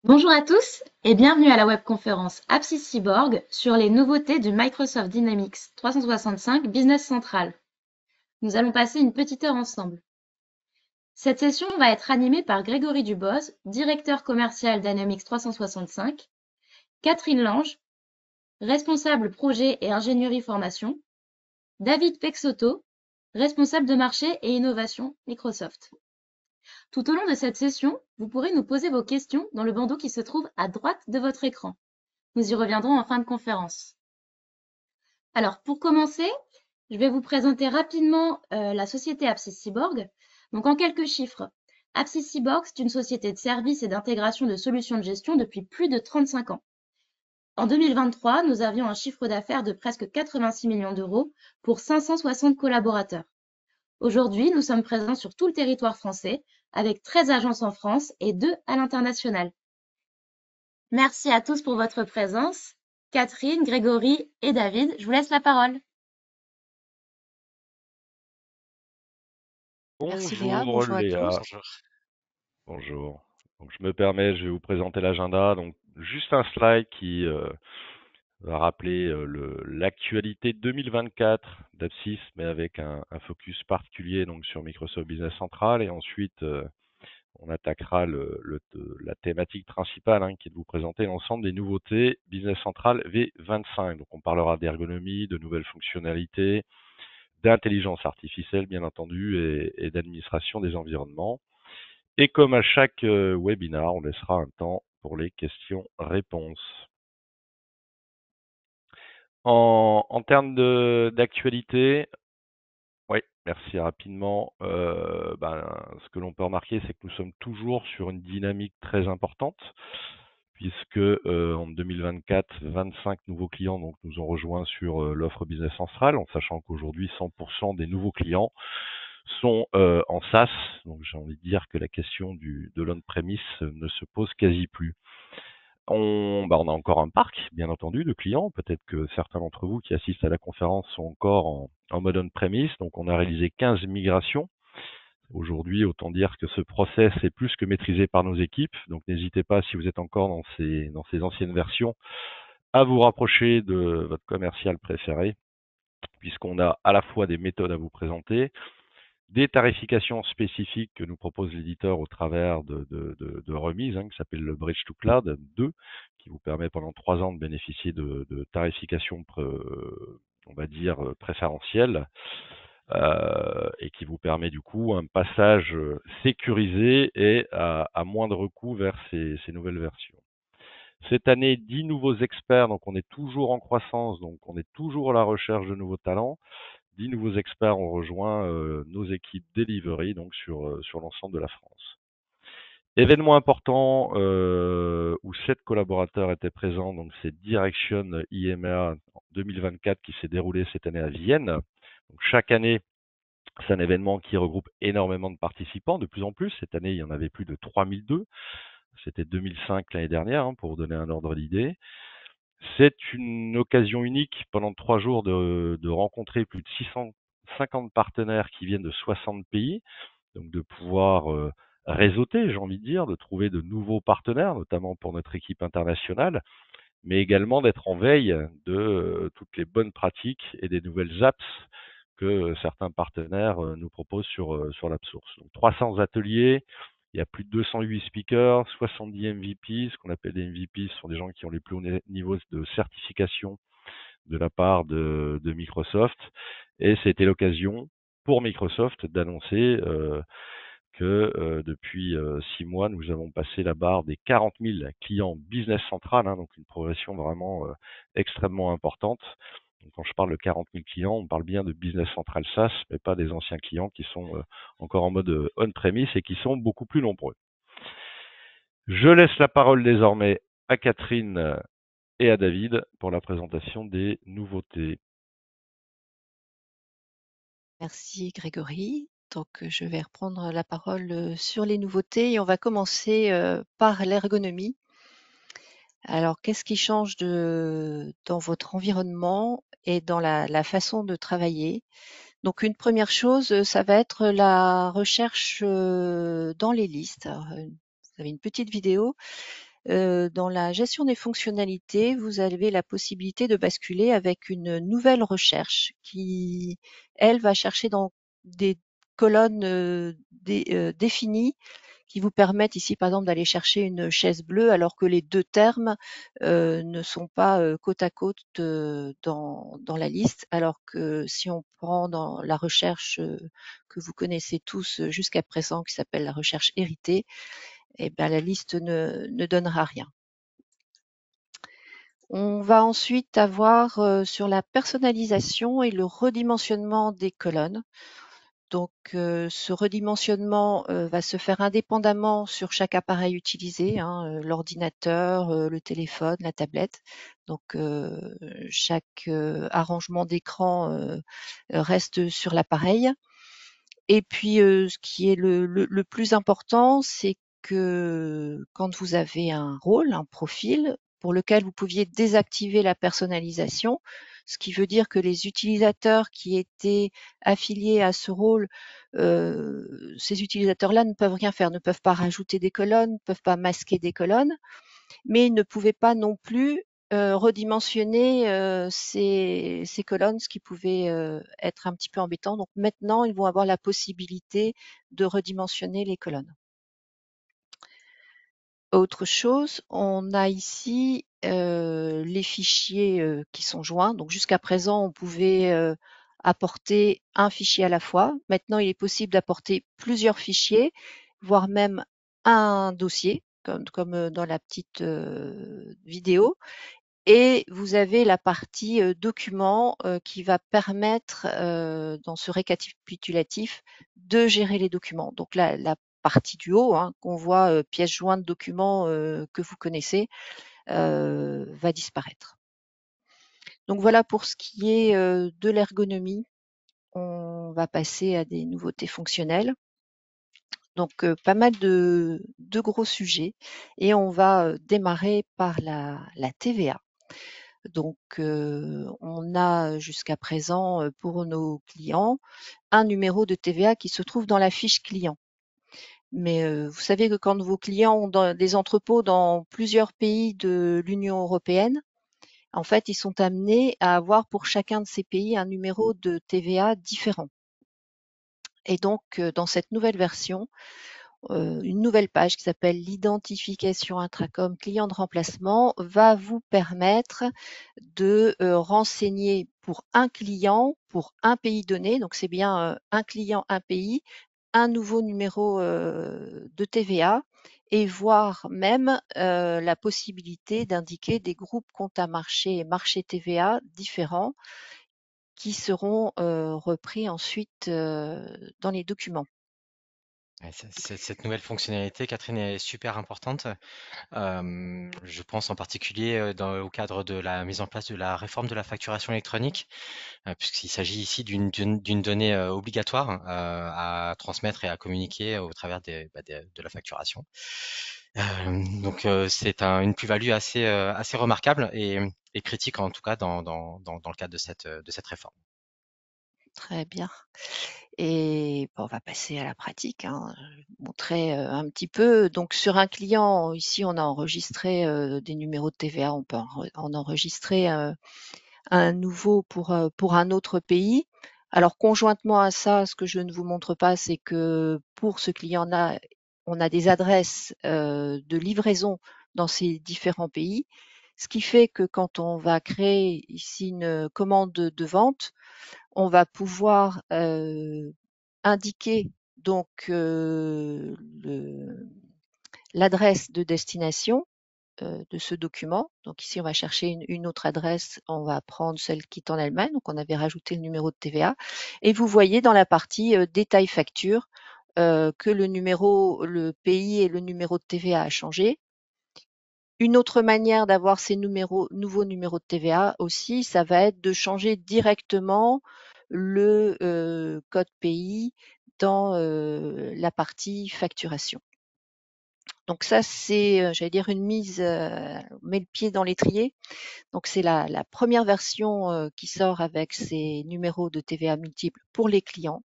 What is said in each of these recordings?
Bonjour à tous et bienvenue à la webconférence Apsis Cyborg sur les nouveautés du Microsoft Dynamics 365 Business Central. Nous allons passer une petite heure ensemble. Cette session va être animée par Grégory Duboz, directeur commercial Dynamics 365, Catherine Lange, responsable projet et ingénierie formation, David Pexoto, responsable de marché et innovation Microsoft. Tout au long de cette session, vous pourrez nous poser vos questions dans le bandeau qui se trouve à droite de votre écran. Nous y reviendrons en fin de conférence. Alors, pour commencer, je vais vous présenter rapidement la société Apsis Cyborg. Donc, en quelques chiffres, Apsis Cyborg, c'est une société de services et d'intégration de solutions de gestion depuis plus de 35 ans. En 2023, nous avions un chiffre d'affaires de presque 86 millions d'euros pour 560 collaborateurs. Aujourd'hui, nous sommes présents sur tout le territoire français, avec 13 agences en France et 2 à l'international. Merci à tous pour votre présence. Catherine, Grégory et David, je vous laisse la parole. Merci Léa, Bonjour bonjour à tous. Léa, bonjour. Donc je me permets, je vais vous présenter l'agenda. Donc juste un slide qui va rappeler l'actualité 2024 d'Apsys, mais avec un focus particulier donc sur Microsoft Business Central. Et ensuite, on attaquera la thématique principale qui est de vous présenter l'ensemble des nouveautés Business Central V25. Donc on parlera d'ergonomie, de nouvelles fonctionnalités, d'intelligence artificielle bien entendu et d'administration des environnements. Et comme à chaque webinar, on laissera un temps pour les questions-réponses. En termes d'actualité, oui, merci rapidement. Ce que l'on peut remarquer, c'est que nous sommes toujours sur une dynamique très importante, puisque en 2024, 25 nouveaux clients donc, nous ont rejoints sur l'offre Business Central, en sachant qu'aujourd'hui, 100% des nouveaux clients sont en SaaS. Donc j'ai envie de dire que la question de l'on-premise ne se pose quasi plus. On a encore un parc, bien entendu, de clients. Peut-être que certains d'entre vous qui assistent à la conférence sont encore en mode on-premise. Donc on a réalisé 15 migrations. Aujourd'hui, autant dire que ce process est plus que maîtrisé par nos équipes. Donc n'hésitez pas, si vous êtes encore dans ces anciennes versions, à vous rapprocher de votre commercial préféré, puisqu'on a à la fois des méthodes à vous présenter, des tarifications spécifiques que nous propose l'éditeur au travers de remises, qui s'appelle le Bridge to Cloud 2, qui vous permet pendant 3 ans de bénéficier de tarifications, on va dire, préférentielles, et qui vous permet du coup un passage sécurisé et à moindre coût vers ces nouvelles versions. Cette année, 10 nouveaux experts, donc on est toujours en croissance, donc on est toujours à la recherche de nouveaux talents. 10 nouveaux experts ont rejoint nos équipes delivery donc sur l'ensemble de la France. Événement important où 7 collaborateurs étaient présents, donc c'est Direction IMEA 2024 qui s'est déroulé cette année à Vienne. Donc chaque année, c'est un événement qui regroupe énormément de participants, de plus en plus. Cette année, il y en avait plus de 3002. C'était 2005 l'année dernière, pour vous donner un ordre d'idée. C'est une occasion unique pendant 3 jours de rencontrer plus de 650 partenaires qui viennent de 60 pays, donc de pouvoir réseauter, j'ai envie de dire, de trouver de nouveaux partenaires, notamment pour notre équipe internationale, mais également d'être en veille de toutes les bonnes pratiques et des nouvelles apps que certains partenaires nous proposent sur l'AppSource. Donc 300 ateliers, il y a plus de 208 speakers, 70 MVP. Ce qu'on appelle des MVP, ce sont des gens qui ont les plus hauts niveaux de certification de la part de Microsoft. Et c'était l'occasion pour Microsoft d'annoncer que depuis 6 mois, nous avons passé la barre des 40 000 clients Business Central, donc une progression vraiment extrêmement importante. Donc, quand je parle de 40 000 clients, on parle bien de Business Central SaaS, mais pas des anciens clients qui sont encore en mode on-premise et qui sont beaucoup plus nombreux. Je laisse la parole désormais à Catherine et à David pour la présentation des nouveautés. Merci Grégory. Donc je vais reprendre la parole sur les nouveautés et on va commencer par l'ergonomie. Alors qu'est-ce qui change dans votre environnement et dans la façon de travailler? Donc une première chose, ça va être la recherche dans les listes. Alors, vous avez une petite vidéo. Dans la gestion des fonctionnalités, vous avez la possibilité de basculer avec une nouvelle recherche qui, elle, va chercher dans des colonnes définies qui vous permettent ici, par exemple, d'aller chercher une chaise bleue alors que les deux termes ne sont pas côte à côte dans la liste, alors que si on prend dans la recherche que vous connaissez tous jusqu'à présent, qui s'appelle la recherche héritée, eh ben, la liste ne donnera rien. On va ensuite avoir sur la personnalisation et le redimensionnement des colonnes. Donc, ce redimensionnement va se faire indépendamment sur chaque appareil utilisé, hein, l'ordinateur, le téléphone, la tablette. Donc, chaque arrangement d'écran reste sur l'appareil. Et puis, ce qui est le plus important, c'est que quand vous avez un rôle, un profil, pour lequel vous pouviez désactiver la personnalisation, ce qui veut dire que les utilisateurs qui étaient affiliés à ce rôle, ces utilisateurs-là ne peuvent rien faire, ne peuvent pas rajouter des colonnes, ne peuvent pas masquer des colonnes, mais ils ne pouvaient pas non plus redimensionner ces colonnes, ce qui pouvait être un petit peu embêtant. Donc maintenant, ils vont avoir la possibilité de redimensionner les colonnes. Autre chose, on a ici les fichiers qui sont joints. Donc jusqu'à présent, on pouvait apporter un fichier à la fois. Maintenant, il est possible d'apporter plusieurs fichiers, voire même un dossier, comme dans la petite vidéo. Et vous avez la partie document qui va permettre, dans ce récapitulatif, de gérer les documents. Donc la partie du haut, hein, qu'on voit pièce jointe documents que vous connaissez, va disparaître. Donc voilà pour ce qui est de l'ergonomie. On va passer à des nouveautés fonctionnelles. Donc pas mal de gros sujets et on va démarrer par la TVA. Donc, on a jusqu'à présent, pour nos clients, un numéro de TVA qui se trouve dans la fiche client. Mais, vous savez que quand vos clients ont des entrepôts dans plusieurs pays de l'Union européenne, en fait, ils sont amenés à avoir pour chacun de ces pays un numéro de TVA différent. Et donc, dans cette nouvelle version, une nouvelle page qui s'appelle l'identification intracom client de remplacement va vous permettre de renseigner pour un client, pour un pays donné, donc c'est bien un client, un pays, un nouveau numéro de TVA et voire même la possibilité d'indiquer des groupes comptes à marché et marché TVA différents qui seront repris ensuite dans les documents. Ouais, cette nouvelle fonctionnalité, Catherine, est super importante. Je pense en particulier au cadre de la mise en place de la réforme de la facturation électronique, puisqu'il s'agit ici d'une donnée obligatoire à transmettre et à communiquer au travers de la facturation. Donc c'est une plus-value assez remarquable et critique en tout cas dans le cadre de cette réforme. Très bien. Et on va passer à la pratique, hein. Je vais vous montrer un petit peu. Donc sur un client, ici on a enregistré des numéros de TVA, on peut en enregistrer un nouveau pour un autre pays. Alors conjointement à ça, ce que je ne vous montre pas, c'est que pour ce client-là, on a des adresses de livraison dans ces différents pays, ce qui fait que quand on va créer ici une commande de vente, on va pouvoir indiquer donc l'adresse de destination de ce document. Donc ici, on va chercher une autre adresse. On va prendre celle qui est en Allemagne. Donc on avait rajouté le numéro de TVA. Et vous voyez dans la partie détail facture que le pays et le numéro de TVA a changé. Une autre manière d'avoir ces nouveaux numéros de TVA aussi, ça va être de changer directement le code pays dans la partie facturation. Donc ça, c'est, j'allais dire, une mise, on met le pied dans l'étrier. Donc c'est la première version qui sort avec ces numéros de TVA multiples pour les clients.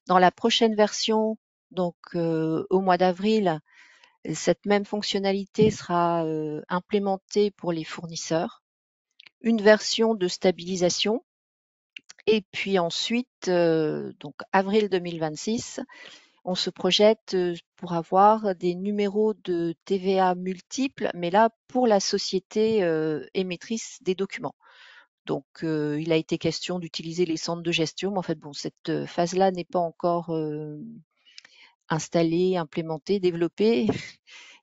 Dans la prochaine version, donc au mois d'avril, Cette même fonctionnalité sera implémentée pour les fournisseurs. Une version de stabilisation. Et puis ensuite, donc avril 2026, on se projette pour avoir des numéros de TVA multiples, mais là pour la société émettrice des documents. Donc, il a été question d'utiliser les centres de gestion, mais en fait, bon, cette phase-là n'est pas encore installée, implémentée, développée,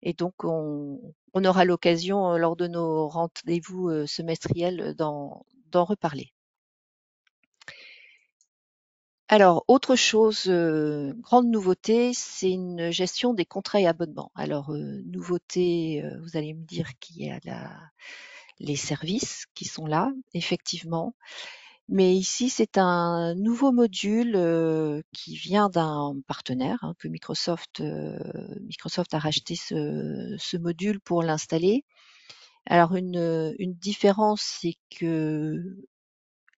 et donc on aura l'occasion lors de nos rendez-vous semestriels d'en reparler. Alors, autre chose, grande nouveauté, c'est une gestion des contrats et abonnements. Alors, nouveauté, vous allez me dire qu'il y a les services qui sont là, effectivement. Mais ici, c'est un nouveau module qui vient d'un partenaire hein, que Microsoft a racheté ce module pour l'installer. Alors, une différence, c'est que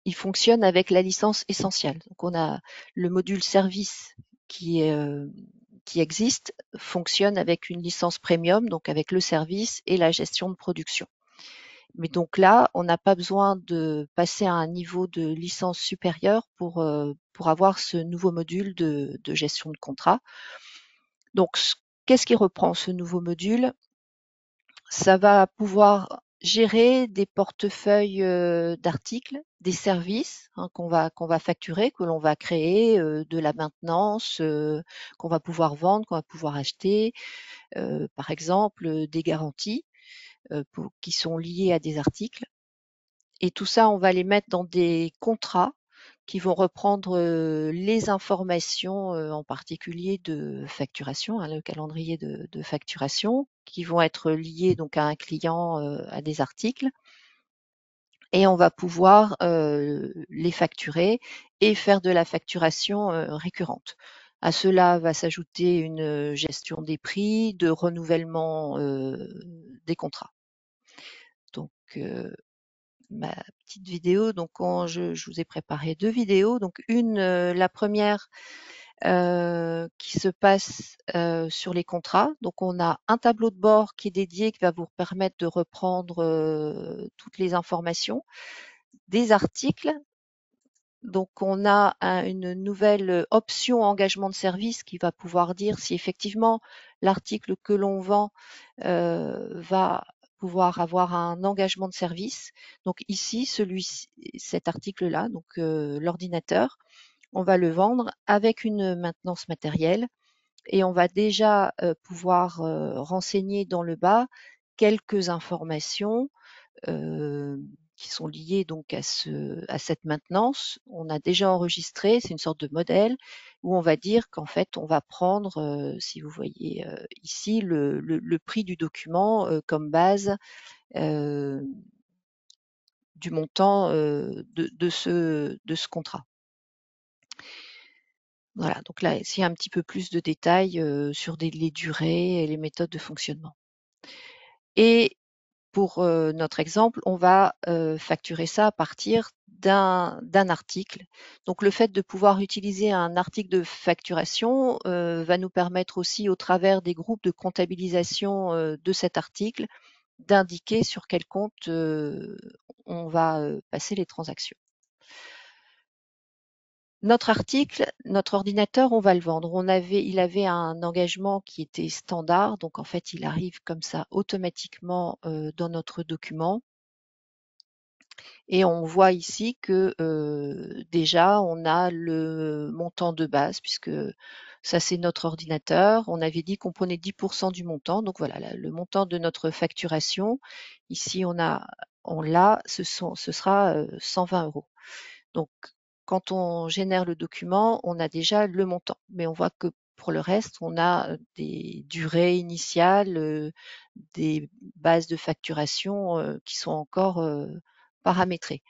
il fonctionne avec la licence essentielle. Donc on a le module service qui existe, fonctionne avec une licence premium, donc avec le service et la gestion de production. Mais donc là, on n'a pas besoin de passer à un niveau de licence supérieur pour avoir ce nouveau module de gestion de contrat. Donc, qu'est-ce qui reprend ce nouveau module? Ça va pouvoir gérer des portefeuilles d'articles, des services hein, qu'on va facturer, que l'on va créer, de la maintenance qu'on va pouvoir vendre, qu'on va pouvoir acheter, par exemple des garanties qui sont liées à des articles. Et tout ça, on va les mettre dans des contrats qui vont reprendre les informations, en particulier de facturation, hein, le calendrier de facturation, qui vont être liés donc à un client, à des articles. Et on va pouvoir les facturer et faire de la facturation récurrente. À cela va s'ajouter une gestion des prix, de renouvellement des contrats. Donc, ma petite vidéo. Donc, je vous ai préparé 2 vidéos. Donc, la première qui se passe sur les contrats. Donc, on a un tableau de bord qui est dédié, qui va vous permettre de reprendre toutes les informations, des articles. Donc, on a une nouvelle option engagement de service qui va pouvoir dire si effectivement l'article que l'on vend va pouvoir avoir un engagement de service. Donc ici, cet article-là, donc l'ordinateur, on va le vendre avec une maintenance matérielle et on va déjà pouvoir renseigner dans le bas quelques informations qui sont liées donc à cette maintenance. On a déjà enregistré, c'est une sorte de modèle où on va dire qu'en fait on va prendre, si vous voyez ici, le prix du document comme base du montant de ce contrat. Voilà, donc là, ici un petit peu plus de détails sur les durées et les méthodes de fonctionnement. Et pour notre exemple, on va facturer ça à partir d'un article. Donc le fait de pouvoir utiliser un article de facturation va nous permettre aussi, au travers des groupes de comptabilisation de cet article, d'indiquer sur quel compte on va passer les transactions. Notre article, notre ordinateur, on va le vendre. Il avait un engagement qui était standard, donc en fait, il arrive comme ça automatiquement dans notre document. Et on voit ici que déjà, on a le montant de base, puisque ça, c'est notre ordinateur. On avait dit qu'on prenait 10% du montant. Donc voilà, le montant de notre facturation. Ici, on l'a, ce sera 120 €. Donc, quand on génère le document, on a déjà le montant. Mais on voit que pour le reste, on a des durées initiales, des bases de facturation qui sont encore paramétrées.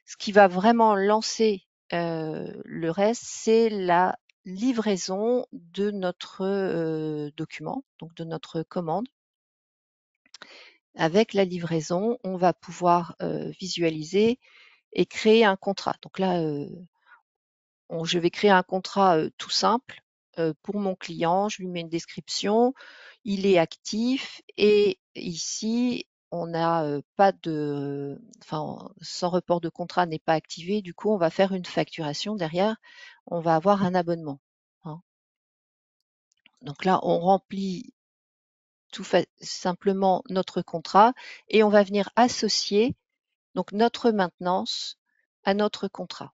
Ce qui va vraiment lancer le reste, c'est la livraison de notre document, donc de notre commande. Avec la livraison, on va pouvoir visualiser et créer un contrat. Donc là, je vais créer un contrat tout simple pour mon client, je lui mets une description, il est actif et ici, on n'a pas de, enfin, sans report de contrat n'est pas activé, du coup, on va faire une facturation derrière, on va avoir un abonnement, hein. Donc là, on remplit tout simplement notre contrat et on va venir associer donc notre maintenance à notre contrat.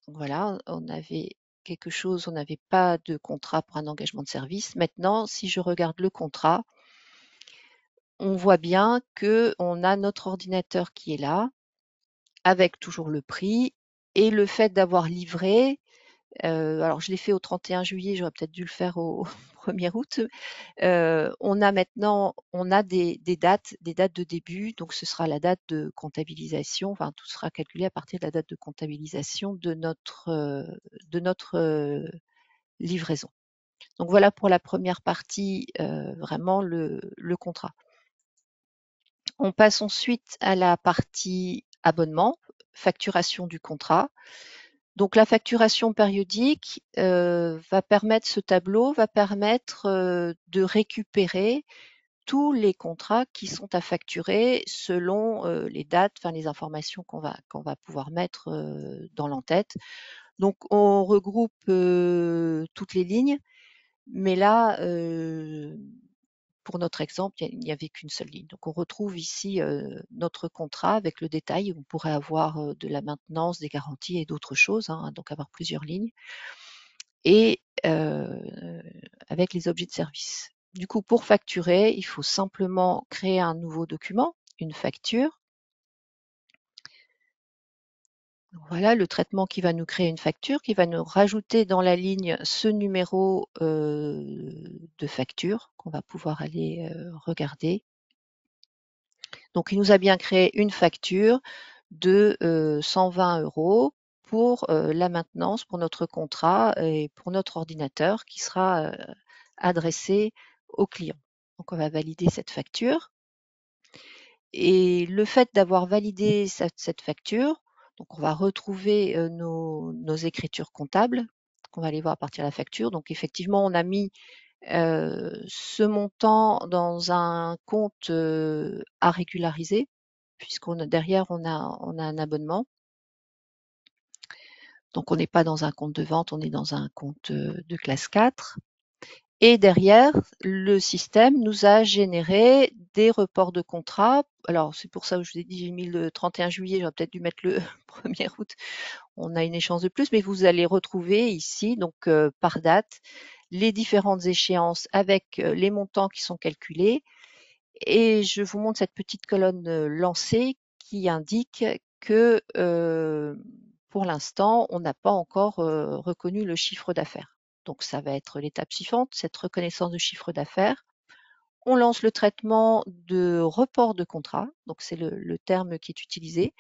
Donc voilà, on avait quelque chose, on n'avait pas de contrat pour un engagement de service. Maintenant, si je regarde le contrat, on voit bien que on a notre ordinateur qui est là, avec toujours le prix et le fait d'avoir livré. Alors je l'ai fait au 31 juillet, j'aurais peut-être dû le faire au 1er août. On a maintenant, on a des dates de début, donc ce sera la date de comptabilisation, enfin tout sera calculé à partir de la date de comptabilisation de notre livraison. Donc voilà pour la première partie, vraiment le contrat. On passe ensuite à la partie abonnement, facturation du contrat. Donc la facturation périodique va permettre, ce tableau va permettre de récupérer tous les contrats qui sont à facturer selon les dates, enfin les informations qu'on va pouvoir mettre dans l'entête. Donc on regroupe toutes les lignes, mais là, pour notre exemple, il n'y avait qu'une seule ligne. Donc on retrouve ici notre contrat avec le détail. On pourrait avoir de la maintenance, des garanties et d'autres choses, hein, donc avoir plusieurs lignes. Et avec les objets de service. Du coup, pour facturer, il faut simplement créer un nouveau document, une facture. Voilà le traitement qui va nous créer une facture, qui va nous rajouter dans la ligne ce numéro de facture qu'on va pouvoir aller regarder. Donc, il nous a bien créé une facture de 120 € pour la maintenance, pour notre contrat et pour notre ordinateur qui sera adressé au client. Donc, on va valider cette facture. Et le fait d'avoir validé cette facture, donc on va retrouver nos écritures comptables qu'on va aller voir à partir de la facture. Donc effectivement, on a mis ce montant dans un compte à régulariser, derrière on a un abonnement. Donc on n'est pas dans un compte de vente, on est dans un compte de classe 4. Et derrière, le système nous a généré des reports de contrat. Alors, c'est pour ça que je vous ai dit, j'ai mis le 31 juillet, j'aurais peut-être dû mettre le 1er août. On a une échéance de plus, mais vous allez retrouver ici, donc par date, les différentes échéances avec les montants qui sont calculés. Et je vous montre cette petite colonne lancée qui indique que pour l'instant, on n'a pas encore reconnu le chiffre d'affaires. Donc, ça va être l'étape suivante, cette reconnaissance de chiffre d'affaires. On lance le traitement de report de contrat, donc c'est le terme qui est utilisé.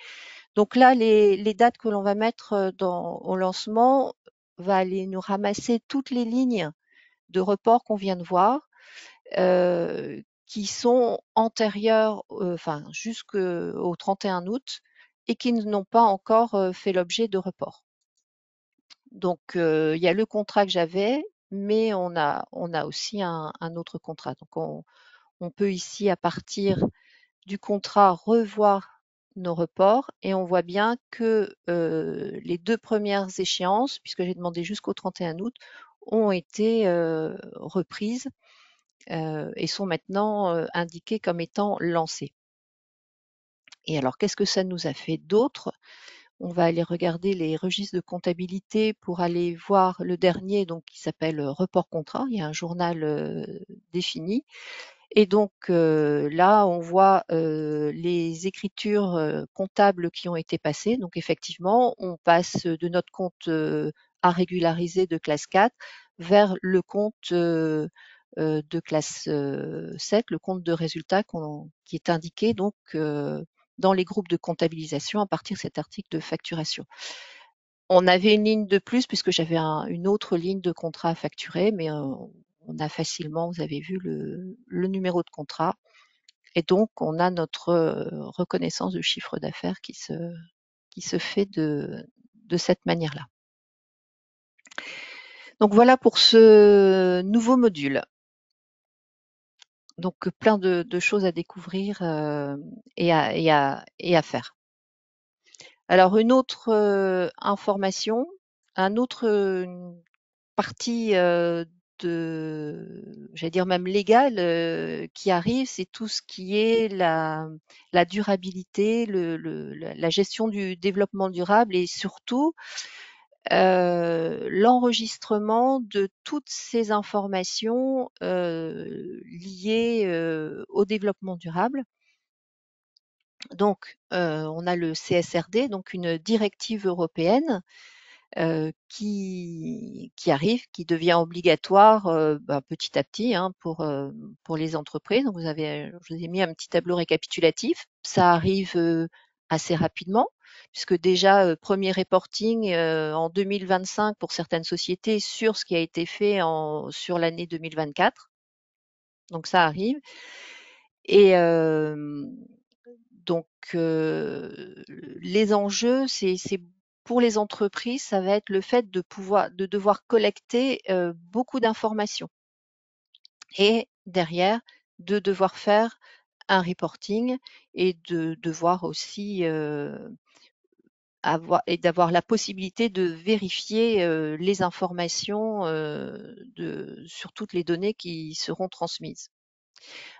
Donc là, les dates que l'on va mettre au lancement va aller nous ramasser toutes les lignes de report qu'on vient de voir, qui sont antérieures, enfin jusqu'au 31 août et qui n'ont pas encore fait l'objet de report. Donc, il y a le contrat que j'avais, mais on a aussi un autre contrat. Donc, on peut ici, à partir du contrat, revoir nos reports et on voit bien que les 2 premières échéances, puisque j'ai demandé jusqu'au 31 août, ont été reprises et sont maintenant indiquées comme étant lancées. Et alors, qu'est-ce que ça nous a fait d'autre? On va aller regarder les registres de comptabilité pour aller voir le dernier, donc qui s'appelle report contrat. Il y a un journal défini. Et donc là, on voit les écritures comptables qui ont été passées. Donc effectivement, on passe de notre compte à régulariser de classe 4 vers le compte de classe 7, le compte de résultat qui est indiqué donc dans les groupes de comptabilisation à partir de cet article de facturation. On avait une ligne de plus puisque j'avais une autre ligne de contrat à facturer, mais on a facilement, vous avez vu le numéro de contrat, et donc on a notre reconnaissance de chiffre d'affaires qui se fait de cette manière-là. Donc voilà pour ce nouveau module. Donc plein de choses à découvrir et à faire. Alors une autre information, un autre partie j'allais dire même légale, qui arrive, c'est tout ce qui est la durabilité, la gestion du développement durable et surtout l'enregistrement de toutes ces informations liées au développement durable. Donc, on a le CSRD, donc une directive européenne qui arrive, qui devient obligatoire petit à petit pour les entreprises. Donc, je vous ai mis un petit tableau récapitulatif. Ça arrive assez rapidement, puisque déjà, premier reporting en 2025 pour certaines sociétés sur ce qui a été fait sur l'année 2024. Donc, ça arrive. Et donc, les enjeux, c'est pour les entreprises, ça va être le fait de devoir collecter beaucoup d'informations et derrière de devoir faire un reporting et de devoir aussi d'avoir la possibilité de vérifier les informations sur toutes les données qui seront transmises.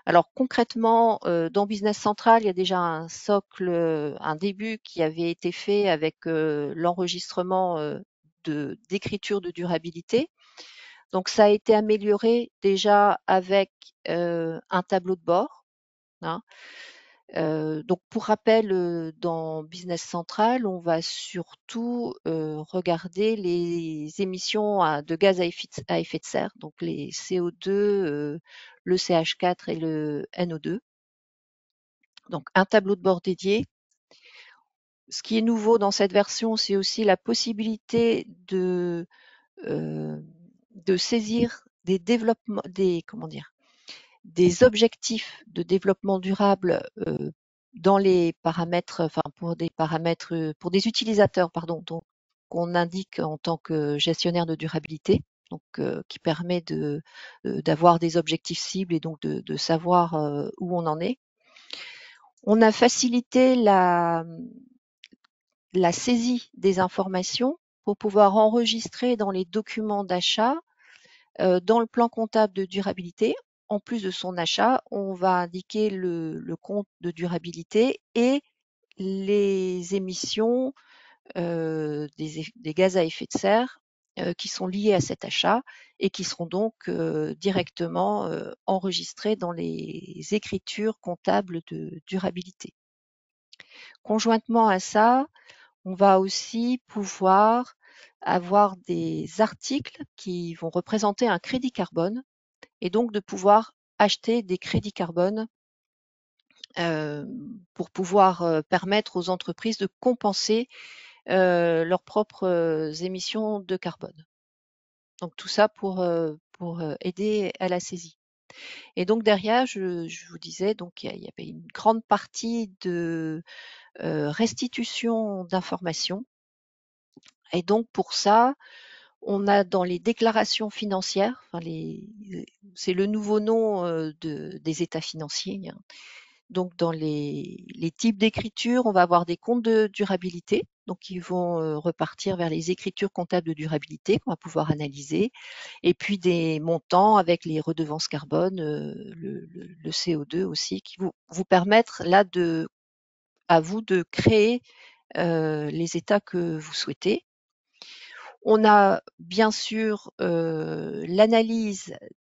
Alors concrètement, dans Business Central, il y a déjà un socle, un début qui avait été fait avec l'enregistrement d'écriture de durabilité. Donc ça a été amélioré déjà avec un tableau de bord, hein. Donc pour rappel, dans Business Central, on va surtout regarder les émissions de gaz à effet de serre, donc les CO2, le CH4 et le NO2. Donc un tableau de bord dédié. Ce qui est nouveau dans cette version, c'est aussi la possibilité de saisir des objectifs de développement durable dans les paramètres, enfin pour des utilisateurs, pardon, donc qu'on indique en tant que gestionnaire de durabilité, donc qui permet d'avoir des objectifs cibles et donc de savoir où on en est. On a facilité la saisie des informations pour pouvoir enregistrer dans les documents d'achat, dans le plan comptable de durabilité. En plus de son achat, on va indiquer le compte de durabilité et les émissions des gaz à effet de serre qui sont liées à cet achat et qui seront donc directement enregistrées dans les écritures comptables de durabilité. Conjointement à ça, on va aussi pouvoir avoir des articles qui vont représenter un crédit carbone et donc de pouvoir acheter des crédits carbone pour pouvoir permettre aux entreprises de compenser leurs propres émissions de carbone. Donc tout ça pour aider à la saisie. Et donc derrière, je vous disais, donc il y avait une grande partie de restitution d'informations. Et donc pour ça, on a dans les déclarations financières, c'est le nouveau nom des états financiers, hein. Donc dans les types d'écriture, on va avoir des comptes de durabilité, donc ils vont repartir vers les écritures comptables de durabilité qu'on va pouvoir analyser, et puis des montants avec les redevances carbone, le CO2 aussi, qui vous permettre là à vous de créer les états que vous souhaitez. On a bien sûr l'analyse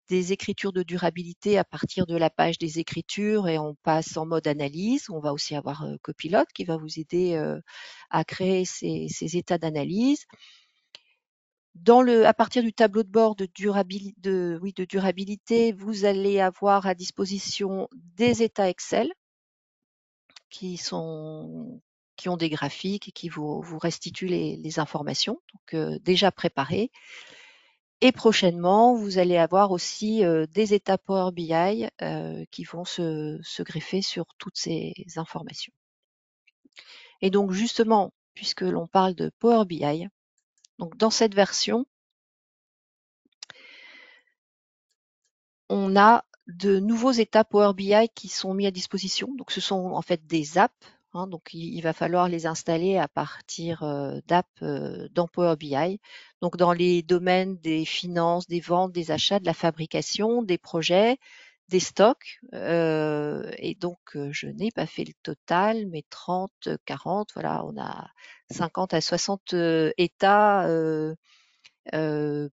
des écritures de durabilité à partir de la page des écritures et on passe en mode analyse. On va aussi avoir Copilot qui va vous aider à créer ces états d'analyse. À partir du tableau de bord de durabilité, vous allez avoir à disposition des états Excel qui ont des graphiques et qui vous restituent les informations, donc déjà préparées. Et prochainement, vous allez avoir aussi des états Power BI qui vont se greffer sur toutes ces informations. Et donc justement, puisque l'on parle de Power BI, donc dans cette version, on a de nouveaux états Power BI qui sont mis à disposition. Donc, ce sont en fait des apps. Donc, il va falloir les installer à partir d'apps dans Power BI. Donc, dans les domaines des finances, des ventes, des achats, de la fabrication, des projets, des stocks. Et donc, je n'ai pas fait le total, mais 30, 40, voilà, on a 50 à 60 états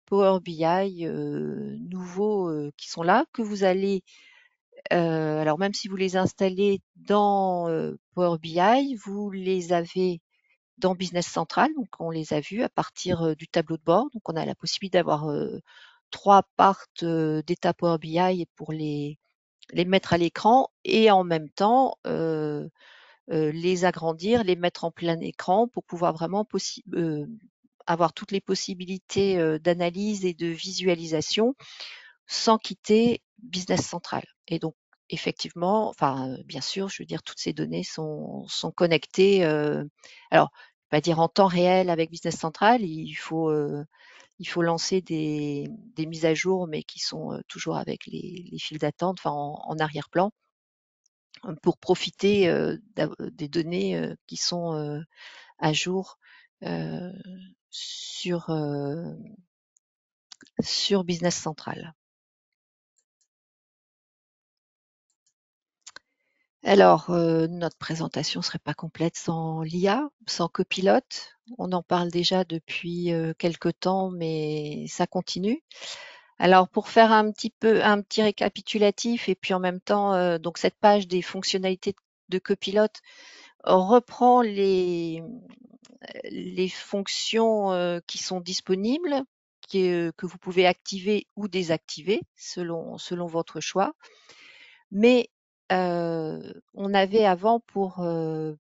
Power BI nouveaux qui sont là, que vous allez, alors même si vous les installez dans Power BI, vous les avez dans Business Central, donc on les a vus à partir du tableau de bord. Donc on a la possibilité d'avoir 3 parts d'état Power BI pour les mettre à l'écran et en même temps les agrandir, les mettre en plein écran pour pouvoir vraiment avoir toutes les possibilités d'analyse et de visualisation sans quitter Business Central. Et donc, effectivement, enfin, bien sûr, je veux dire, toutes ces données sont connectées. Alors, pas dire en temps réel avec Business Central, il faut lancer des mises à jour, mais qui sont toujours avec les files d'attente, enfin en arrière-plan, pour profiter des données qui sont à jour sur Business Central. Alors, notre présentation serait pas complète sans l'IA, sans copilote. On en parle déjà depuis quelque temps, mais ça continue. Alors, pour faire un petit récapitulatif et puis en même temps, donc cette page des fonctionnalités de copilote reprend les fonctions qui sont disponibles, que vous pouvez activer ou désactiver selon votre choix. Mais on avait avant, pour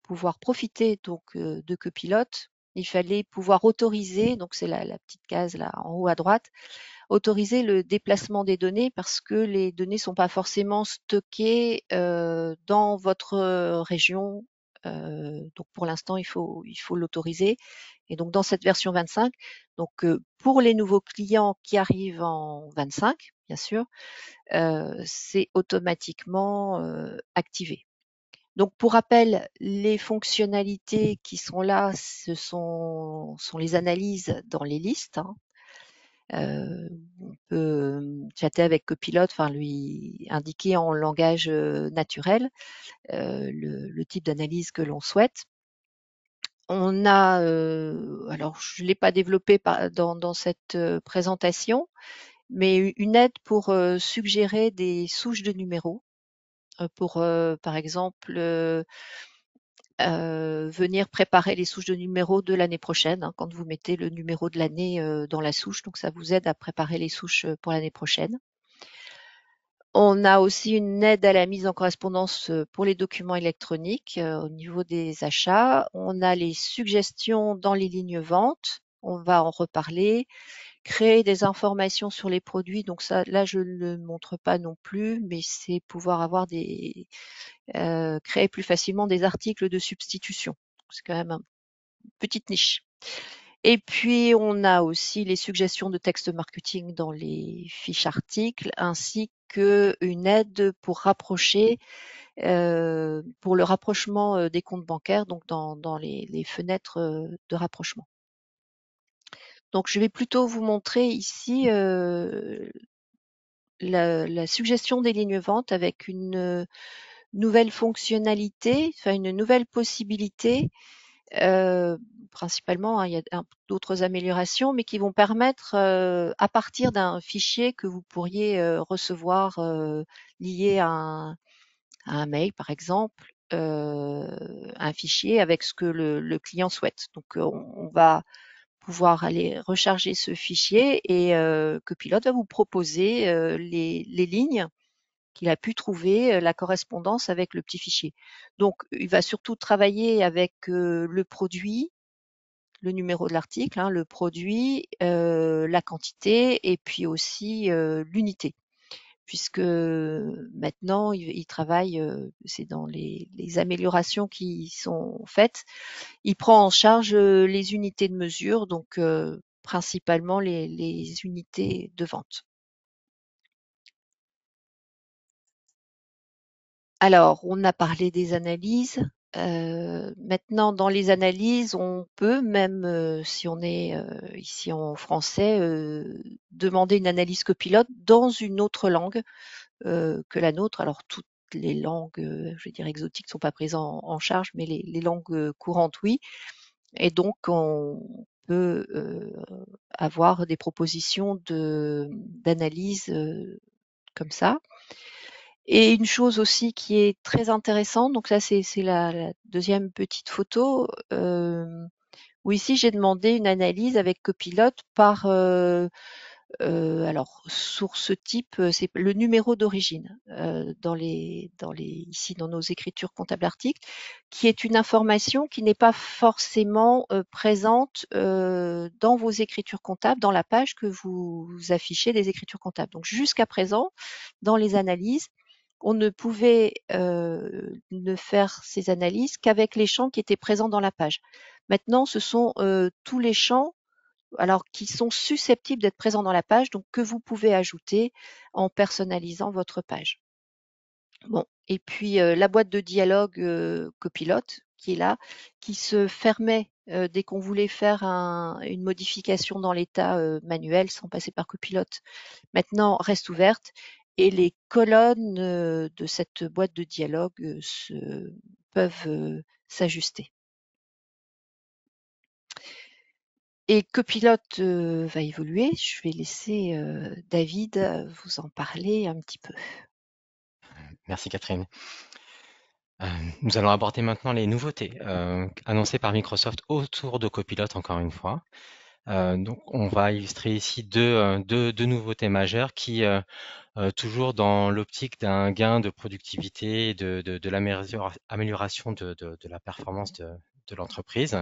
pouvoir profiter donc de Copilote, il fallait pouvoir autoriser, donc c'est la petite case là en haut à droite, autoriser le déplacement des données parce que les données sont pas forcément stockées dans votre région. Donc pour l'instant, il faut l'autoriser. Et donc dans cette version 25, donc pour les nouveaux clients qui arrivent en 25, bien sûr, c'est automatiquement activé. Donc pour rappel, les fonctionnalités qui sont là, ce sont les analyses dans les listes. On peut chatter avec Copilot, enfin lui indiquer en langage naturel le type d'analyse que l'on souhaite. On a, alors je ne l'ai pas développé dans cette présentation, mais une aide pour suggérer des souches de numéros, pour par exemple venir préparer les souches de numéros de l'année prochaine, quand vous mettez le numéro de l'année dans la souche, donc ça vous aide à préparer les souches pour l'année prochaine. On a aussi une aide à la mise en correspondance pour les documents électroniques au niveau des achats. On a les suggestions dans les lignes vente, on va en reparler. Créer des informations sur les produits, donc ça, là, je ne le montre pas non plus, mais c'est pouvoir avoir créer plus facilement des articles de substitution. C'est quand même une petite niche. Et puis, on a aussi les suggestions de texte marketing dans les fiches articles, ainsi qu'une aide pour rapprocher, pour le rapprochement des comptes bancaires, donc dans les fenêtres de rapprochement. Donc, je vais plutôt vous montrer ici la suggestion des lignes vente avec une nouvelle fonctionnalité, enfin une nouvelle possibilité. Principalement, il y a d'autres améliorations, mais qui vont permettre, à partir d'un fichier que vous pourriez recevoir lié à un mail, par exemple, un fichier avec ce que le client souhaite. Donc, on va pouvoir aller recharger ce fichier et Copilot va vous proposer les lignes qu'il a pu trouver, la correspondance avec le petit fichier. Donc, il va surtout travailler avec le produit, le numéro de l'article, le produit, la quantité et puis aussi l'unité. Puisque maintenant, il travaille, c'est dans les améliorations qui sont faites, il prend en charge les unités de mesure, donc principalement les unités de vente. Alors, on a parlé des analyses. Maintenant, dans les analyses, on peut même, si on est ici en français, demander une analyse copilote dans une autre langue que la nôtre. Alors, toutes les langues, je vais dire exotiques, ne sont pas prises en charge, mais les langues courantes, oui. Et donc, on peut avoir des propositions d'analyse comme ça. Et une chose aussi qui est très intéressante, donc là c'est la deuxième petite photo, où ici j'ai demandé une analyse avec Copilote par alors source type, c'est le numéro d'origine ici dans nos écritures comptables articles, qui est une information qui n'est pas forcément présente dans vos écritures comptables, dans la page que vous affichez des écritures comptables. Donc jusqu'à présent, dans les analyses, on ne pouvait ne faire ces analyses qu'avec les champs qui étaient présents dans la page. Maintenant, ce sont tous les champs alors qui sont susceptibles d'être présents dans la page, donc que vous pouvez ajouter en personnalisant votre page. Bon, et puis la boîte de dialogue copilote qui est là, qui se fermait dès qu'on voulait faire une modification dans l'état manuel sans passer par copilote. Maintenant reste ouverte et les colonnes de cette boîte de dialogue peuvent s'ajuster. Et Copilote va évoluer. Je vais laisser David vous en parler un petit peu. Merci Catherine. Nous allons aborder maintenant les nouveautés annoncées par Microsoft autour de Copilot encore une fois. Donc on va illustrer ici deux nouveautés majeures qui, toujours dans l'optique d'un gain de productivité et de l'amélioration de la performance de l'entreprise.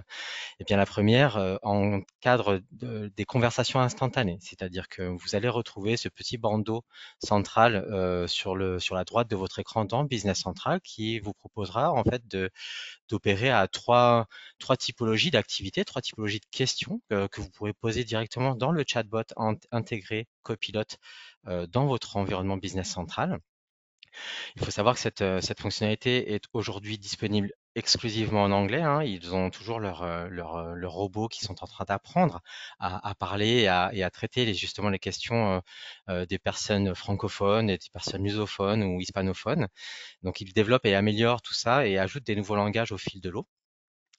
Eh bien, la première encadre des conversations instantanées, c'est-à-dire que vous allez retrouver ce petit bandeau central sur la droite de votre écran dans Business Central qui vous proposera en fait d'opérer à trois typologies d'activités, trois typologies de questions que vous pourrez poser directement dans le chatbot intégré Copilot dans votre environnement Business Central. Il faut savoir que cette fonctionnalité est aujourd'hui disponible exclusivement en anglais, hein. Ils ont toujours leurs robots qui sont en train d'apprendre à parler et à traiter justement les questions des personnes francophones et des personnes lusophones ou hispanophones. Donc, ils développent et améliorent tout ça et ajoutent des nouveaux langages au fil de l'eau.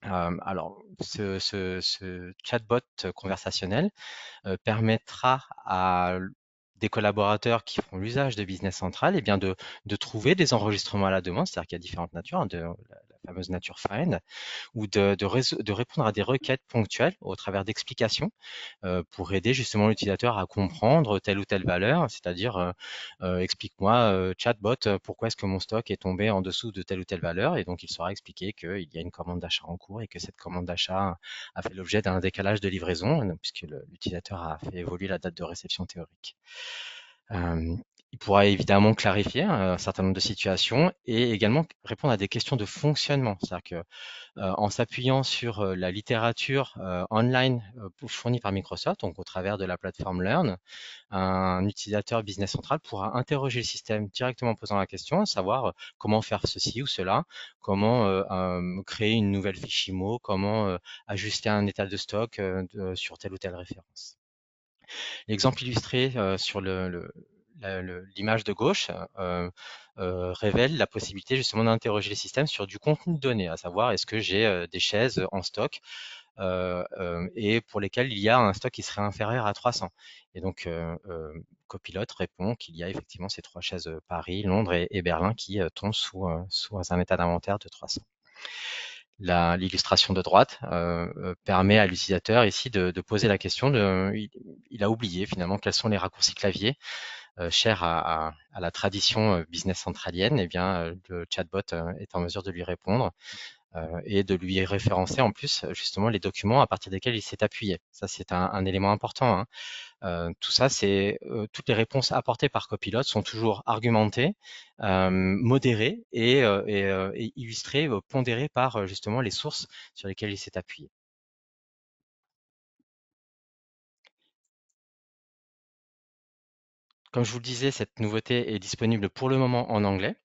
Alors, ce chatbot conversationnel permettra à des collaborateurs qui font l'usage de Business Central, eh bien de trouver des enregistrements à la demande, c'est-à-dire qu'il y a différentes natures, hein, la fameuse nature find, ou de répondre à des requêtes ponctuelles au travers d'explications pour aider justement l'utilisateur à comprendre telle ou telle valeur, c'est-à-dire explique-moi chatbot, pourquoi est-ce que mon stock est tombé en dessous de telle ou telle valeur, et donc il sera expliqué qu'il y a une commande d'achat en cours et que cette commande d'achat a fait l'objet d'un décalage de livraison, puisque l'utilisateur a fait évoluer la date de réception théorique. Il pourra évidemment clarifier un certain nombre de situations et également répondre à des questions de fonctionnement. C'est-à-dire que en s'appuyant sur la littérature online fournie par Microsoft, donc au travers de la plateforme Learn, un utilisateur Business Central pourra interroger le système directement en posant la question, à savoir comment faire ceci ou cela, comment créer une nouvelle fiche IMO, comment ajuster un état de stock sur telle ou telle référence. L'exemple illustré sur l'image de gauche révèle la possibilité justement d'interroger les systèmes sur du contenu de données, à savoir est-ce que j'ai des chaises en stock et pour lesquelles il y a un stock qui serait inférieur à 300. Et donc Copilot répond qu'il y a effectivement ces trois chaises Paris, Londres et Berlin qui tombent sous un état d'inventaire de 300. L'illustration de droite permet à l'utilisateur ici de poser la question il a oublié finalement quels sont les raccourcis clavier chers à la tradition business centralienne. Eh bien, le chatbot est en mesure de lui répondre et de lui référencer en plus justement les documents à partir desquels il s'est appuyé. Ça, c'est un élément important, hein. Tout ça, c'est toutes les réponses apportées par Copilot sont toujours argumentées, modérées et illustrées, pondérées par justement les sources sur lesquelles il s'est appuyé. Comme je vous le disais, cette nouveauté est disponible pour le moment en anglais.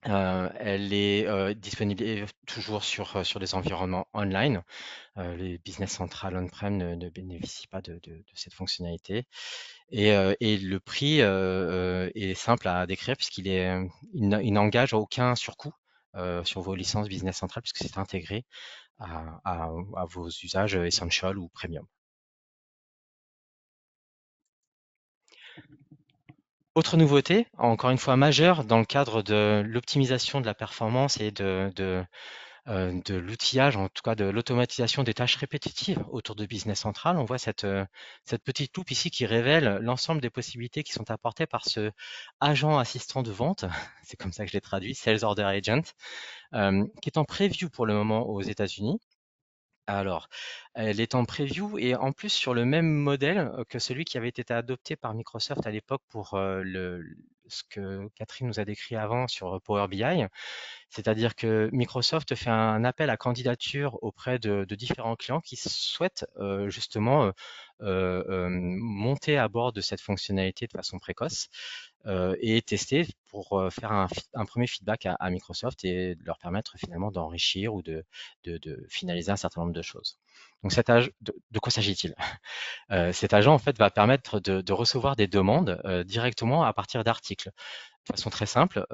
Elle est disponible toujours sur des environnements online. Les Business Central on-prem ne bénéficient pas de cette fonctionnalité. Et le prix est simple à décrire puisqu'il il n'engage aucun surcoût sur vos licences Business Central puisque c'est intégré à vos usages Essential ou Premium. Autre nouveauté, encore une fois majeure dans le cadre de l'optimisation de la performance et de l'outillage, en tout cas de l'automatisation des tâches répétitives autour de Business Central. On voit cette petite loupe ici qui révèle l'ensemble des possibilités qui sont apportées par ce agent assistant de vente, c'est comme ça que je l'ai traduit, Sales Order Agent, qui est en preview pour le moment aux États-Unis. Alors, elle est en preview et en plus sur le même modèle que celui qui avait été adopté par Microsoft à l'époque pour ce que Catherine nous a décrit avant sur Power BI. C'est-à-dire que Microsoft fait un appel à candidature auprès de différents clients qui souhaitent justement monter à bord de cette fonctionnalité de façon précoce et tester pour faire un premier feedback à Microsoft et leur permettre finalement d'enrichir ou de finaliser un certain nombre de choses. Donc de quoi s'agit-il? Cet agent en fait va permettre de recevoir des demandes directement à partir d'articles. De façon très simple,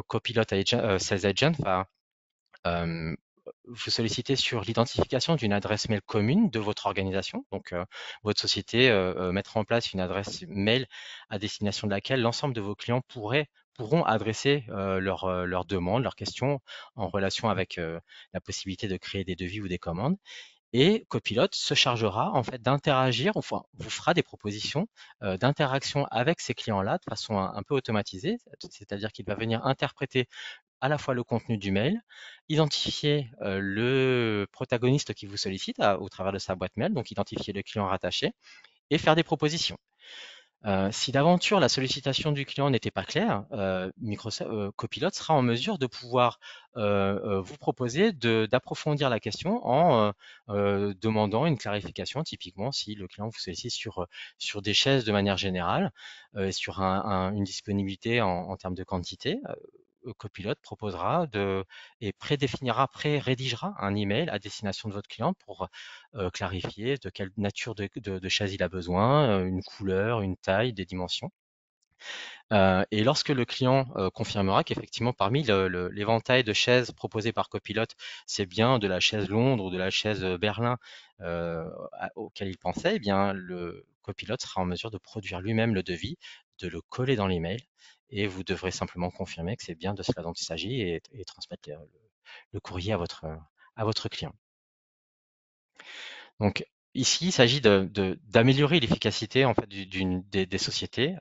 Copilot Sales Agent va euh, vous solliciter sur l'identification d'une adresse mail commune de votre organisation. Donc, votre société mettra en place une adresse mail à destination de laquelle l'ensemble de vos clients pourront adresser leurs demandes, leurs questions en relation avec la possibilité de créer des devis ou des commandes. Et Copilot se chargera en fait d'interagir, enfin, vous fera des propositions d'interaction avec ces clients-là de façon un peu automatisée, c'est-à-dire qu'il va venir interpréter à la fois le contenu du mail, identifier le protagoniste qui vous sollicite au travers de sa boîte mail, donc identifier le client rattaché et faire des propositions. Si d'aventure la sollicitation du client n'était pas claire, Copilot sera en mesure de pouvoir vous proposer d'approfondir la question en demandant une clarification, typiquement si le client vous sollicite sur des chaises de manière générale, sur une disponibilité en termes de quantité. Copilot proposera et pré-rédigera un email à destination de votre client pour clarifier de quelle nature de chaise il a besoin, une couleur, une taille, des dimensions. Et lorsque le client confirmera qu'effectivement parmi l'éventail de chaises proposées par Copilot, c'est bien de la chaise Londres ou de la chaise Berlin auquel il pensait, eh bien le Copilot sera en mesure de produire lui-même le devis, de le coller dans l'email, et vous devrez simplement confirmer que c'est bien de cela dont il s'agit et transmettre le courrier à votre client. Donc ici, il s'agit d'améliorer l'efficacité en fait des sociétés,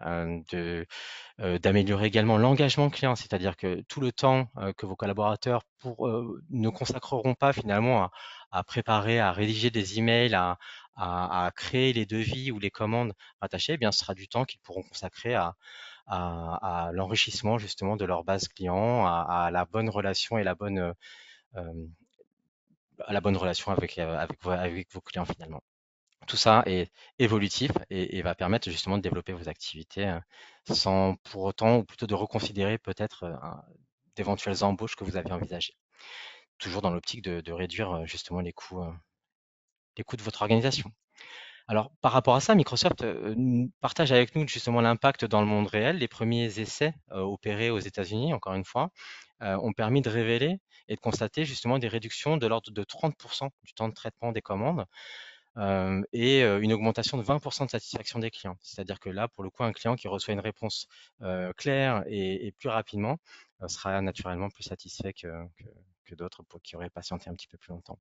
d'améliorer également l'engagement client, c'est-à-dire que tout le temps que vos collaborateurs ne consacreront pas finalement à préparer, à rédiger des emails, à créer les devis ou les commandes rattachées, eh bien ce sera du temps qu'ils pourront consacrer à l'enrichissement justement de leur base client, à la bonne relation et à la bonne relation avec vos clients finalement. Tout ça est évolutif et va permettre justement de développer vos activités sans pour autant, ou plutôt de reconsidérer peut-être d'éventuelles embauches que vous avez envisagées. Toujours dans l'optique de réduire justement les coûts de votre organisation. Alors, par rapport à ça, Microsoft partage avec nous justement l'impact dans le monde réel. Les premiers essais opérés aux États-Unis, encore une fois, ont permis de révéler et de constater justement des réductions de l'ordre de 30% du temps de traitement des commandes et une augmentation de 20% de satisfaction des clients. C'est-à-dire que là, pour le coup, un client qui reçoit une réponse claire et plus rapidement sera naturellement plus satisfait que d'autres qui auraient patienté un petit peu plus longtemps.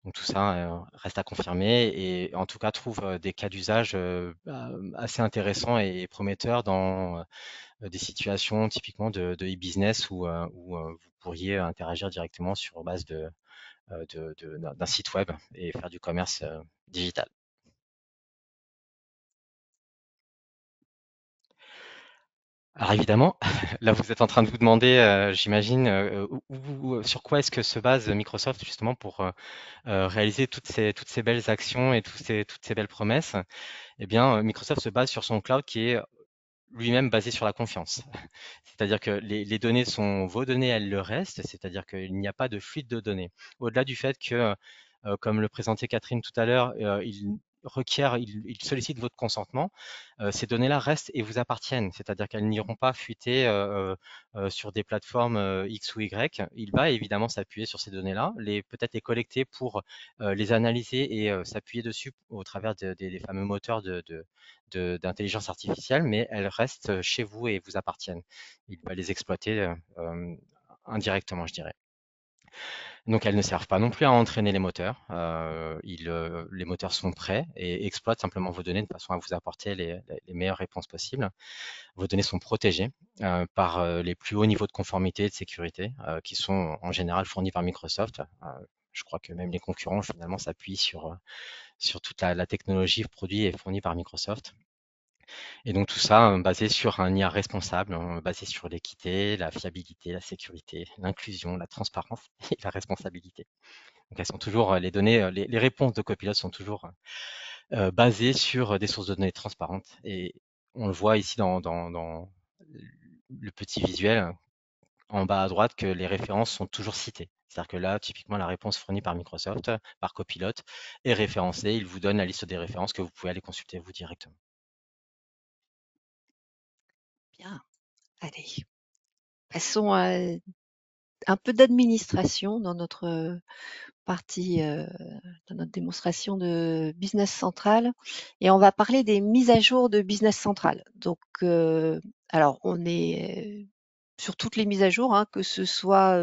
Donc tout ça reste à confirmer et en tout cas trouve des cas d'usage assez intéressants et prometteurs dans des situations typiquement de e-business où vous pourriez interagir directement sur base d'un site web et faire du commerce digital. Alors évidemment, là vous êtes en train de vous demander, j'imagine, sur quoi est-ce que se base Microsoft justement pour réaliser toutes ces belles actions et toutes ces belles promesses. Eh bien, Microsoft se base sur son cloud qui est lui-même basé sur la confiance. C'est-à-dire que les données sont vos données, elles le restent, c'est-à-dire qu'il n'y a pas de fuite de données. Au-delà du fait que, comme le présentait Catherine tout à l'heure, il sollicite votre consentement, ces données-là restent et vous appartiennent, c'est-à-dire qu'elles n'iront pas fuiter sur des plateformes X ou Y. Il va évidemment s'appuyer sur ces données-là, peut-être les collecter pour les analyser et s'appuyer dessus au travers des fameux moteurs d'intelligence artificielle, mais elles restent chez vous et vous appartiennent. Il va les exploiter indirectement, je dirais. Donc elles ne servent pas non plus à entraîner les moteurs. Les moteurs sont prêts et exploitent simplement vos données de façon à vous apporter les meilleures réponses possibles. Vos données sont protégées par les plus hauts niveaux de conformité et de sécurité qui sont en général fournis par Microsoft. Je crois que même les concurrents finalement s'appuient sur toute la technologie produite et fournie par Microsoft. Et donc tout ça basé sur un IA responsable, basé sur l'équité, la fiabilité, la sécurité, l'inclusion, la transparence et la responsabilité. Donc elles sont toujours, les données, les réponses de Copilot sont toujours basées sur des sources de données transparentes. Et on le voit ici dans le petit visuel en bas à droite que les références sont toujours citées. C'est-à-dire que là, typiquement, la réponse fournie par Microsoft, par Copilot, est référencée. Il vous donne la liste des références que vous pouvez aller consulter vous directement. Bien, allez, passons à un peu d'administration dans notre partie, dans notre démonstration de Business Central, et on va parler des mises à jour de Business Central. Donc, alors on est sur toutes les mises à jour, hein, que ce soit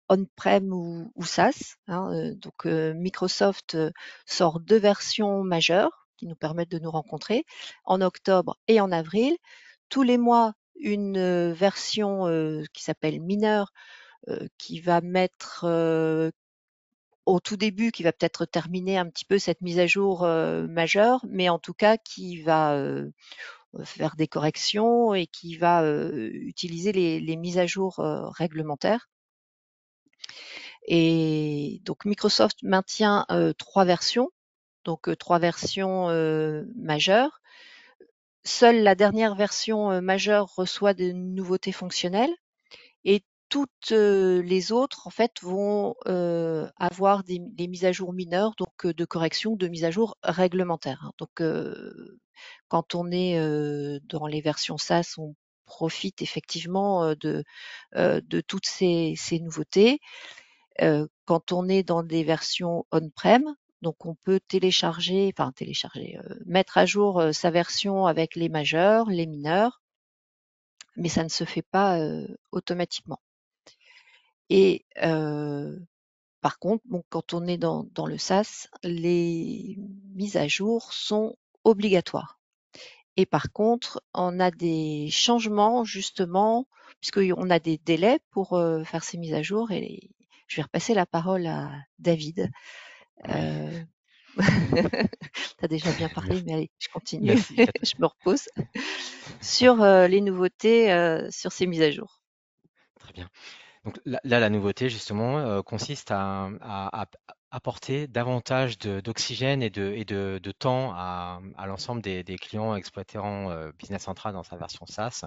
on-prem ou SaaS. Hein, donc Microsoft sort 2 versions majeures qui nous permettent de nous rencontrer en octobre et en avril. Tous les mois, une version qui s'appelle mineure qui va mettre au tout début, qui va peut-être terminer un petit peu cette mise à jour majeure, mais en tout cas qui va faire des corrections et qui va utiliser les mises à jour réglementaires. Et donc Microsoft maintient 3 versions, donc 3 versions majeures. Seule la dernière version majeure reçoit de nouveautés fonctionnelles, et toutes les autres en fait vont avoir des mises à jour mineures, donc de correction, de mises à jour réglementaires. Hein. Donc quand on est dans les versions SaaS, on profite effectivement de toutes ces nouveautés. Quand on est dans des versions on-prem, donc on peut mettre à jour sa version avec les majeurs, les mineurs, mais ça ne se fait pas automatiquement. Et par contre, bon, quand on est dans le SaaS, les mises à jour sont obligatoires. Et par contre, on a des changements justement, puisqu'on a des délais pour faire ces mises à jour. Et je vais repasser la parole à David. Oui. Tu as déjà bien parlé, mais allez, je continue. Merci, Catherine. Je me repose sur les nouveautés sur ces mises à jour. Très bien. Donc là, la nouveauté justement consiste à apporter davantage d'oxygène et de temps à l'ensemble des clients exploitant Business Central dans sa version SaaS.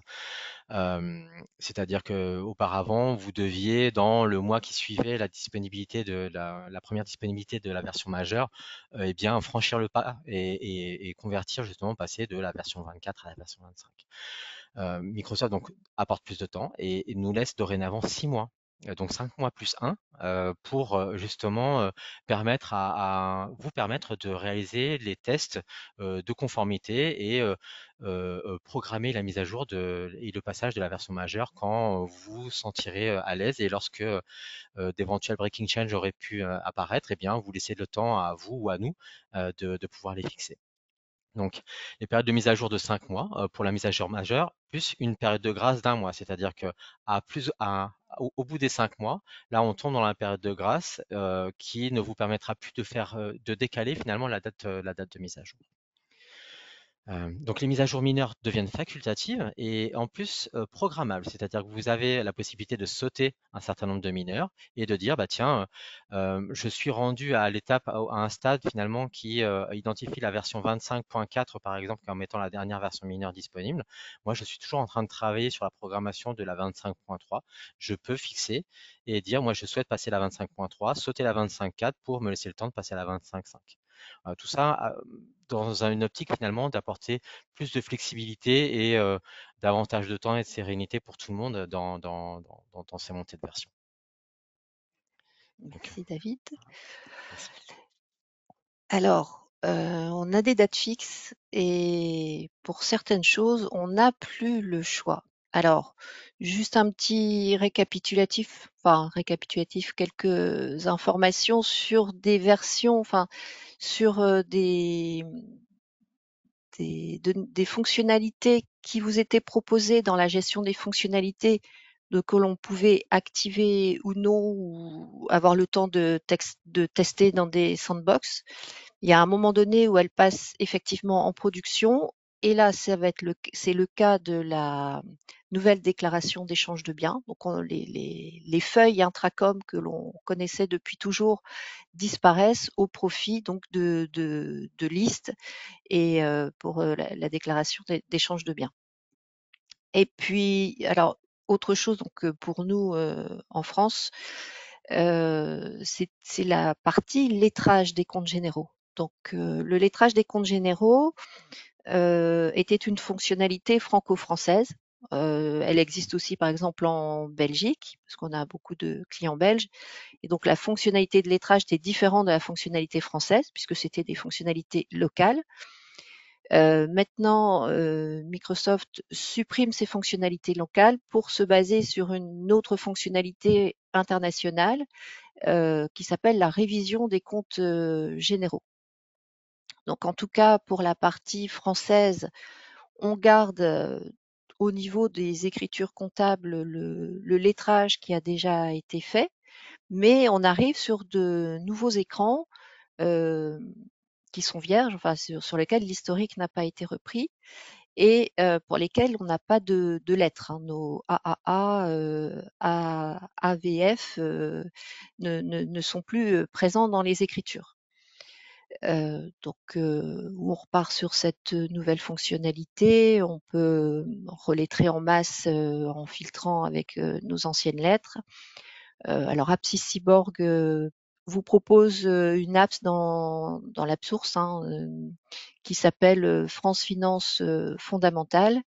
C'est-à-dire que auparavant, vous deviez, dans le mois qui suivait la disponibilité de la première disponibilité de la version majeure, eh bien franchir le pas et convertir justement, passer de la version 24 à la version 25. Microsoft donc apporte plus de temps et nous laisse dorénavant 6 mois, donc 5 mois plus 1, pour justement vous permettre de réaliser les tests de conformité et programmer la mise à jour et le passage de la version majeure quand vous vous sentirez à l'aise, et lorsque d'éventuels breaking change auraient pu apparaître, eh bien vous laissez le temps à vous ou à nous de pouvoir les fixer. Donc, les périodes de mise à jour de 5 mois pour la mise à jour majeure, plus une période de grâce d'1 mois. C'est-à-dire que au bout des 5 mois, là, on tombe dans la période de grâce qui ne vous permettra plus de décaler finalement la date de mise à jour. Donc les mises à jour mineures deviennent facultatives et en plus programmables, c'est-à-dire que vous avez la possibilité de sauter un certain nombre de mineurs et de dire bah tiens, je suis rendu à l'étape, à un stade finalement qui identifie la version 25.4 par exemple comme étant la dernière version mineure disponible. Moi, je suis toujours en train de travailler sur la programmation de la 25.3. Je peux fixer et dire moi je souhaite passer la 25.3, sauter la 25.4 pour me laisser le temps de passer à la 25.5. Tout ça dans une optique finalement d'apporter plus de flexibilité et davantage de temps et de sérénité pour tout le monde dans ces montées de version. Donc, Merci David. merci. Alors, on a des dates fixes et pour certaines choses, on n'a plus le choix. Alors, juste un petit récapitulatif, quelques informations sur des versions, sur des fonctionnalités qui vous étaient proposées dans la gestion des fonctionnalités que l'on pouvait activer ou non, ou avoir le temps de tester dans des sandbox. Il y a un moment donné où elle passe effectivement en production, et là, c'est le cas de la nouvelle déclaration d'échange de biens. Donc, les feuilles intracom que l'on connaissait depuis toujours disparaissent au profit donc de listes et pour la déclaration d'échange de biens. Et puis, alors, autre chose donc pour nous en France, c'est la partie lettrage des comptes généraux. Donc, le lettrage des comptes généraux était une fonctionnalité franco-française. Elle existe aussi, par exemple, en Belgique, parce qu'on a beaucoup de clients belges. Et donc, la fonctionnalité de lettrage était différente de la fonctionnalité française, puisque c'était des fonctionnalités locales. Maintenant, Microsoft supprime ces fonctionnalités locales pour se baser sur une autre fonctionnalité internationale qui s'appelle la révision des comptes généraux. Donc, en tout cas, pour la partie française, on garde au niveau des écritures comptables le lettrage qui a déjà été fait, mais on arrive sur de nouveaux écrans qui sont vierges, sur lesquels l'historique n'a pas été repris et pour lesquels on n'a pas de lettres. Nos AAA, AVF ne sont plus présents dans les écritures. Donc, on repart sur cette nouvelle fonctionnalité. On peut relettrer en masse en filtrant avec nos anciennes lettres. Alors, Apsis Cyborg vous propose une apps dans l'app source qui s'appelle France Finance Fondamentale.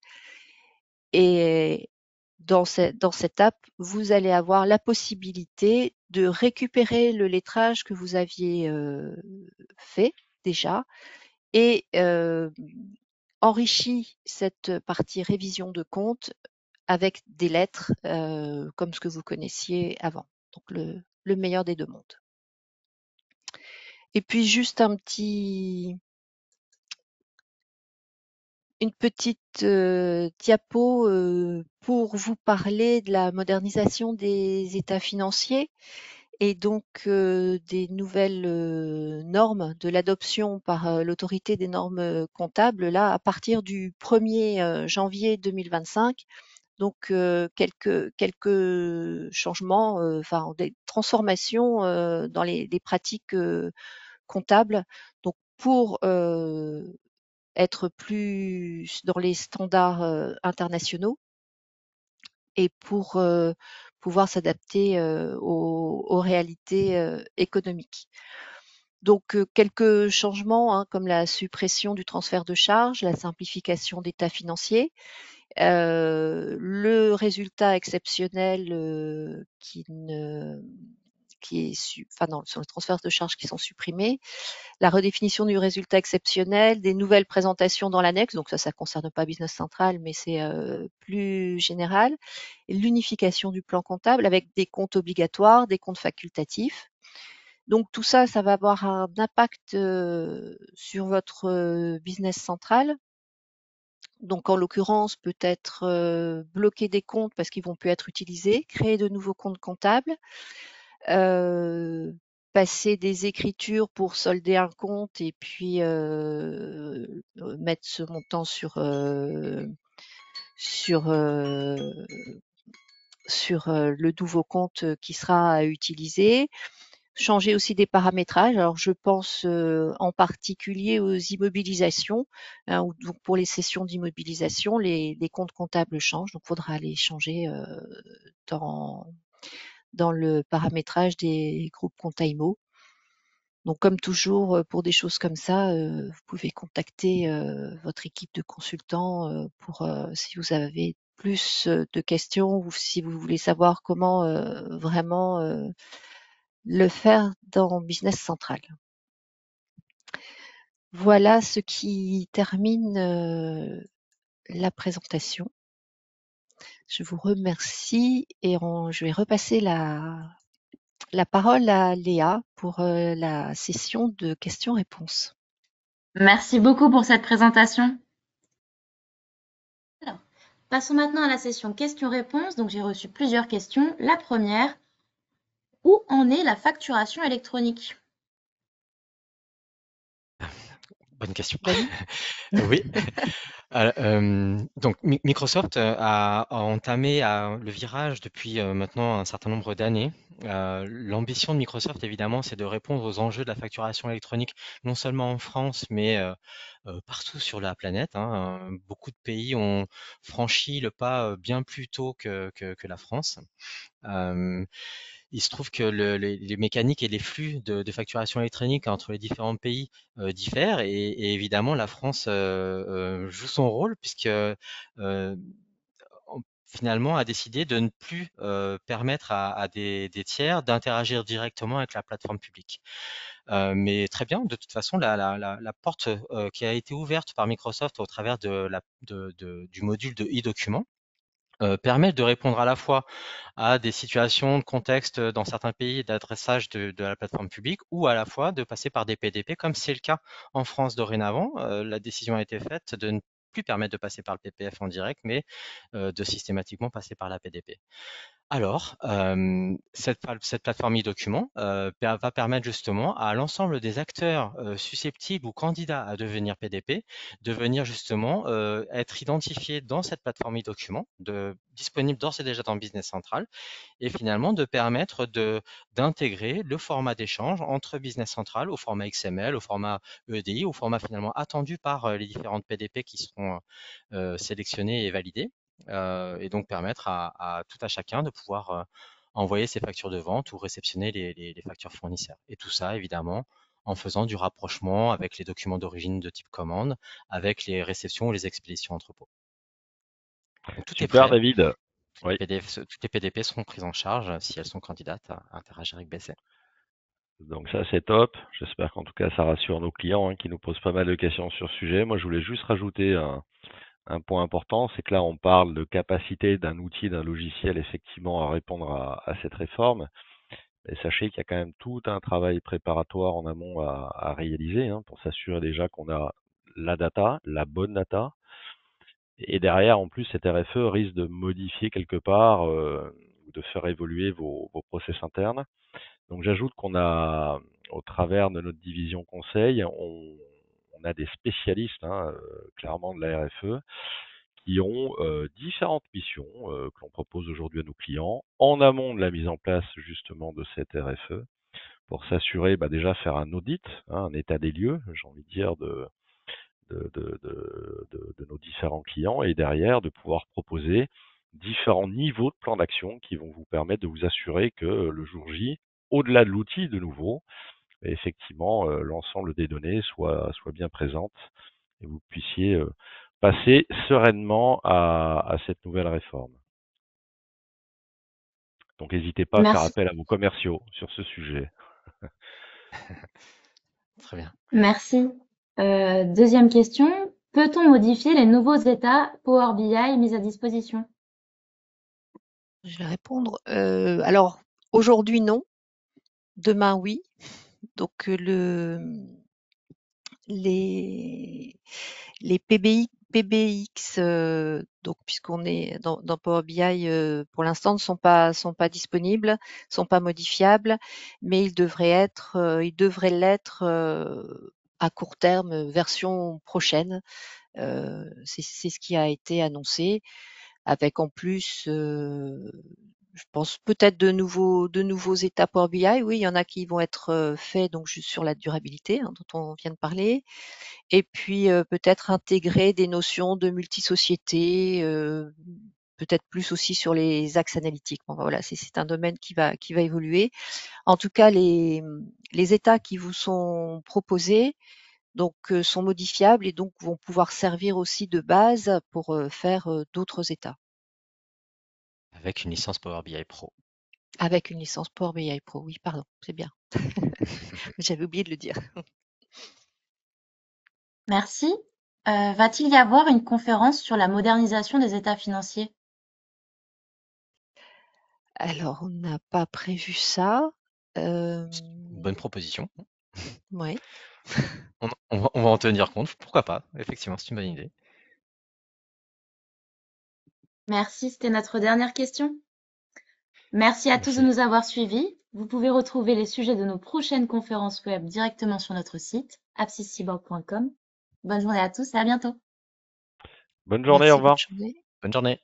Et dans cette app, vous allez avoir la possibilité de récupérer le lettrage que vous aviez fait déjà et enrichi cette partie révision de compte avec des lettres comme ce que vous connaissiez avant. Donc le meilleur des deux mondes. Et puis juste une petite diapo pour vous parler de la modernisation des états financiers et donc des nouvelles normes, de l'adoption par l'autorité des normes comptables, là, à partir du 1er janvier 2025. Donc, quelques changements, des transformations dans les pratiques comptables. Donc, pour être plus dans les standards internationaux et pour pouvoir s'adapter aux réalités économiques. Donc, quelques changements comme la suppression du transfert de charges, la simplification d'états financiers, le résultat exceptionnel sur les transferts de charges qui sont supprimés, la redéfinition du résultat exceptionnel, des nouvelles présentations dans l'annexe, donc ça concerne pas Business Central, mais c'est plus général, et l'unification du plan comptable avec des comptes obligatoires, des comptes facultatifs. Donc tout ça, ça va avoir un impact sur votre business central. Donc en l'occurrence, peut-être bloquer des comptes parce qu'ils vont plus être utilisés, créer de nouveaux comptes comptables, passer des écritures pour solder un compte et puis mettre ce montant sur le nouveau compte qui sera à utiliser. Changer aussi des paramétrages. Alors, je pense en particulier aux immobilisations. Donc pour les sessions d'immobilisation, les comptes comptables changent. Donc, il faudra les changer dans le paramétrage des groupes compta IMO. Donc, comme toujours, pour des choses comme ça, vous pouvez contacter votre équipe de consultants pour si vous avez plus de questions ou si vous voulez savoir comment vraiment le faire dans Business Central. Voilà ce qui termine la présentation. Je vous remercie et je vais repasser la parole à Léa pour la session de questions-réponses. Merci beaucoup pour cette présentation. Alors, passons maintenant à la session questions-réponses. Donc, j'ai reçu plusieurs questions. La première, où en est la facturation électronique? Bonne question. Dani? Oui. Donc Microsoft a entamé le virage depuis maintenant un certain nombre d'années. L'ambition de Microsoft, évidemment, c'est de répondre aux enjeux de la facturation électronique, non seulement en France, mais partout sur la planète, hein. Beaucoup de pays ont franchi le pas bien plus tôt que la France. Il se trouve que les mécaniques et les flux de facturation électronique entre les différents pays diffèrent et évidemment la France joue son rôle puisque finalement a décidé de ne plus permettre à des tiers d'interagir directement avec la plateforme publique. Mais très bien, de toute façon, la porte qui a été ouverte par Microsoft au travers du module de e-document permet de répondre à la fois à des situations de contexte dans certains pays d'adressage de la plateforme publique ou à la fois de passer par des PDP comme c'est le cas en France dorénavant. La décision a été faite de ne plus permettre de passer par le PPF en direct, mais de systématiquement passer par la PDP. Alors, cette plateforme e-document va permettre justement à l'ensemble des acteurs susceptibles ou candidats à devenir PDP de venir justement être identifiés dans cette plateforme e-document, disponible d'ores et déjà dans Business Central, et finalement de permettre d'intégrer le format d'échange entre Business Central au format XML, au format EDI, au format finalement attendu par les différentes PDP qui seront sélectionnées et validées. Et donc permettre à tout à chacun de pouvoir envoyer ses factures de vente ou réceptionner les factures fournisseurs. Et tout ça, évidemment, en faisant du rapprochement avec les documents d'origine de type commande, avec les réceptions ou les expéditions entrepôt. Donc, tout est Super, prêt. David. Oui. Toutes les PDP seront prises en charge si elles sont candidates à interagir avec BC. Donc ça, c'est top. J'espère qu'en tout cas, ça rassure nos clients qui nous posent pas mal de questions sur ce sujet. Moi, je voulais juste rajouter un point important, c'est que là, on parle de capacité d'un outil, d'un logiciel, effectivement, à répondre à cette réforme. Et sachez qu'il y a quand même tout un travail préparatoire en amont à réaliser pour s'assurer déjà qu'on a la data, la bonne data. Et derrière, en plus, cette RFE risque de modifier quelque part ou de faire évoluer vos process internes. Donc j'ajoute qu'on a, au travers de notre division conseil, on a des spécialistes, clairement de la RFE, qui ont différentes missions que l'on propose aujourd'hui à nos clients, en amont de la mise en place justement de cette RFE, pour s'assurer déjà faire un audit, un état des lieux, j'ai envie de dire, de nos différents clients, et derrière de pouvoir proposer différents niveaux de plan d'action qui vont vous permettre de vous assurer que le jour J, au-delà de l'outil de nouveau, effectivement l'ensemble des données soit bien présente et vous puissiez passer sereinement à cette nouvelle réforme. Donc n'hésitez pas à faire Merci. appel à vos commerciaux sur ce sujet. Très bien. Merci. Deuxième question, peut-on modifier les nouveaux états Power BI mis à disposition? Je vais répondre. Alors, aujourd'hui, non. Demain, oui. Donc, les PBI PBX, donc puisqu'on est dans Power BI, pour l'instant ne sont pas disponibles, sont pas modifiables, mais ils devraient l'être à court terme, version prochaine. C'est ce qui a été annoncé, avec en plus, je pense peut-être de nouveaux états Power BI. Oui, il y en a qui vont être faits donc juste sur la durabilité, hein, dont on vient de parler. Et puis peut-être intégrer des notions de multisociété, peut-être plus aussi sur les axes analytiques. Bon, voilà, c'est un domaine qui va évoluer. En tout cas, les états qui vous sont proposés donc sont modifiables et donc vont pouvoir servir aussi de base pour faire d'autres états Avec une licence Power BI Pro. avec une licence Power BI Pro. Oui, pardon, c'est bien. J'avais oublié de le dire. Merci. Va-t-il y avoir une conférence sur la modernisation des états financiers? Alors, on n'a pas prévu ça. Bonne proposition. Ouais. On va en tenir compte. Pourquoi pas? Effectivement, c'est une bonne idée. Merci, c'était notre dernière question. Merci à tous de Merci. nous avoir suivis. Vous pouvez retrouver les sujets de nos prochaines conférences web directement sur notre site apsiscyborg.com. Bonne journée à tous et à bientôt. Bonne journée, au Merci, bonne revoir. journée. Bonne journée.